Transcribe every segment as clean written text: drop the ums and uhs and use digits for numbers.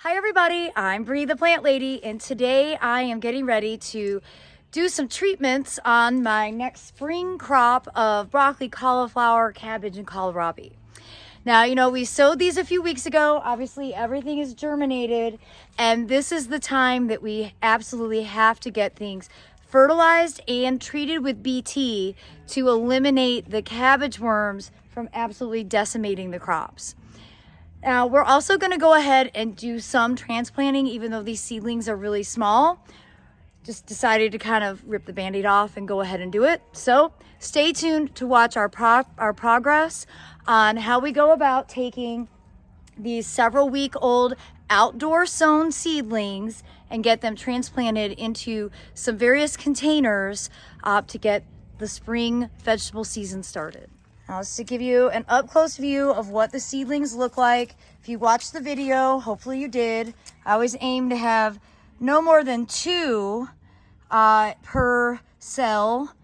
Hi everybody, I'm Bree the Plant Lady, and today I am getting ready to do some treatments on my next spring crop of broccoli, cauliflower, cabbage, and kohlrabi. Now, we sowed these a few weeks ago. Obviously, everything is germinated, and this is the time that we absolutely have to get things fertilized and treated with BT to eliminate the cabbage worms from absolutely decimating the crops. Now, we're also going to go ahead and do some transplanting, even though these seedlings are really small. Just decided to kind of rip the Band-Aid off and go ahead and do it. So stay tuned to watch our progress on how we go about taking these several-week-old outdoor sown seedlings and get them transplanted into some various containers to get the spring vegetable season started. Now, just to give you an up-close view of what the seedlings look like. If you watched the video, hopefully you did. I always aim to have no more than 2 per cell.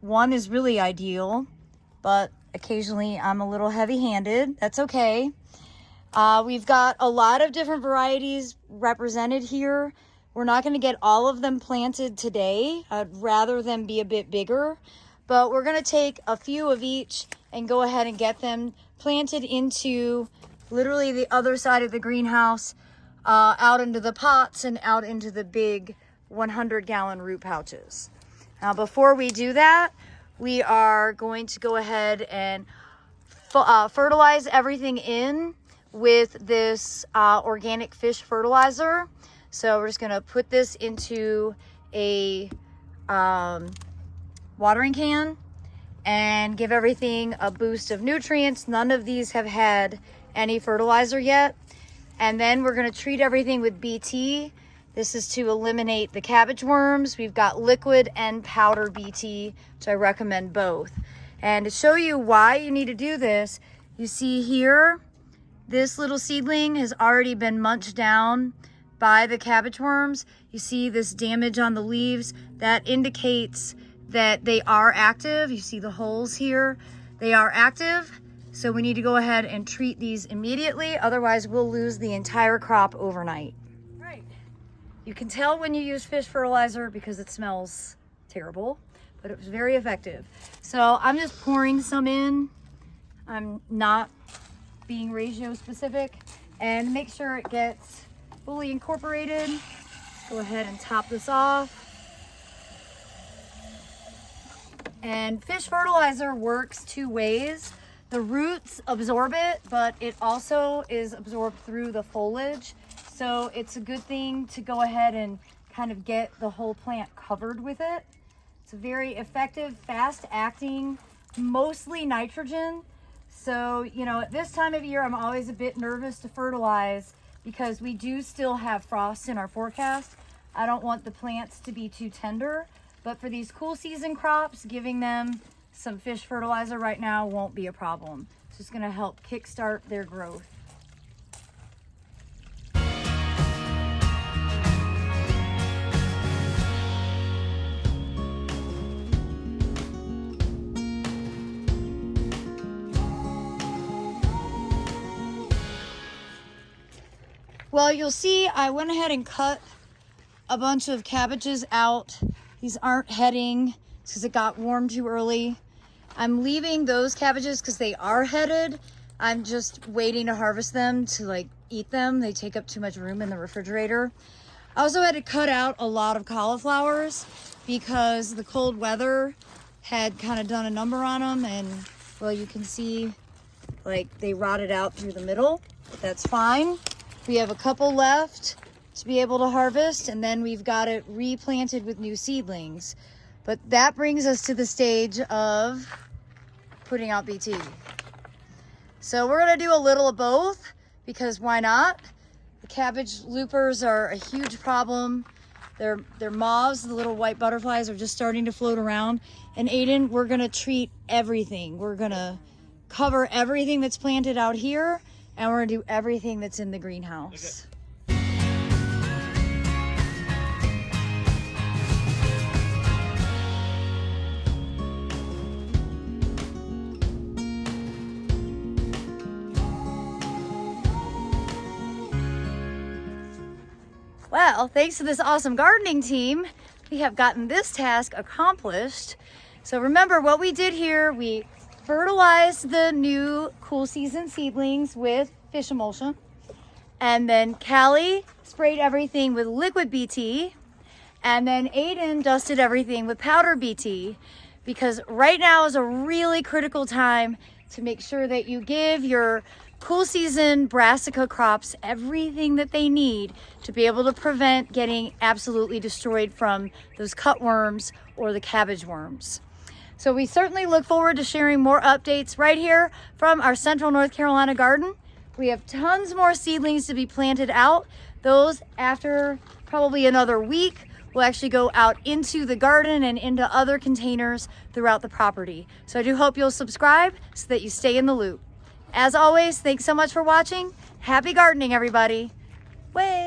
1 is really ideal, but occasionally I'm a little heavy-handed. That's okay. We've got a lot of different varieties represented here. We're not going to get all of them planted today. I'd rather them be a bit bigger. But we're going to take a few of each and go ahead and get them planted into literally the other side of the greenhouse, out into the pots and out into the big 100-gallon root pouches. Now, before we do that, we are going to go ahead and fertilize everything in with this organic fish fertilizer. So we're just going to put this into a watering can and give everything a boost of nutrients. None of these have had any fertilizer yet. And then we're going to treat everything with BT. This is to eliminate the cabbage worms. We've got liquid and powder BT, which I recommend both. And to show you why you need to do this, you see here, this little seedling has already been munched down by the cabbage worms. You see this damage on the leaves. That indicates that they are active. You see the holes here. They are active. So we need to go ahead and treat these immediately. Otherwise, we'll lose the entire crop overnight. Right. You can tell when you use fish fertilizer because it smells terrible, but it was very effective. So I'm just pouring some in. I'm not being ratio specific, and make sure it gets fully incorporated. Go ahead and top this off. And fish fertilizer works 2 ways. The roots absorb it, but it also is absorbed through the foliage. So it's a good thing to go ahead and kind of get the whole plant covered with it. It's a very effective, fast acting, mostly nitrogen. So, at this time of year, I'm always a bit nervous to fertilize because we do still have frost in our forecast. I don't want the plants to be too tender. But for these cool season crops, giving them some fish fertilizer right now won't be a problem. It's just going to help kickstart their growth. Well, you'll see I went ahead and cut a bunch of cabbages out. These aren't heading because it got warm too early. I'm leaving those cabbages because they are headed. I'm just waiting to harvest them to eat them. They take up too much room in the refrigerator. I also had to cut out a lot of cauliflowers because the cold weather had kind of done a number on them, and well, you can see they rotted out through the middle, but that's fine. We have a couple left to be able to harvest, and then we've got it replanted with new seedlings. But that brings us to the stage of putting out BT. So we're going to do a little of both because why not? The cabbage loopers are a huge problem. They're moths, the little white butterflies are just starting to float around. And Aiden, we're going to treat everything. We're going to cover everything that's planted out here, and we're going to do everything that's in the greenhouse. Okay. Well, thanks to this awesome gardening team, we have gotten this task accomplished. So remember what we did here, we fertilized the new cool season seedlings with fish emulsion. And then Callie sprayed everything with liquid BT. And then Aiden dusted everything with powder BT, because right now is a really critical time to make sure that you give your cool season brassica crops everything that they need to be able to prevent getting absolutely destroyed from those cutworms or the cabbage worms. So we certainly look forward to sharing more updates right here from our Central North Carolina garden. We have tons more seedlings to be planted out. Those after probably another week will actually go out into the garden and into other containers throughout the property. So I do hope you'll subscribe so that you stay in the loop. As always, thanks so much for watching. Happy gardening, everybody. Way.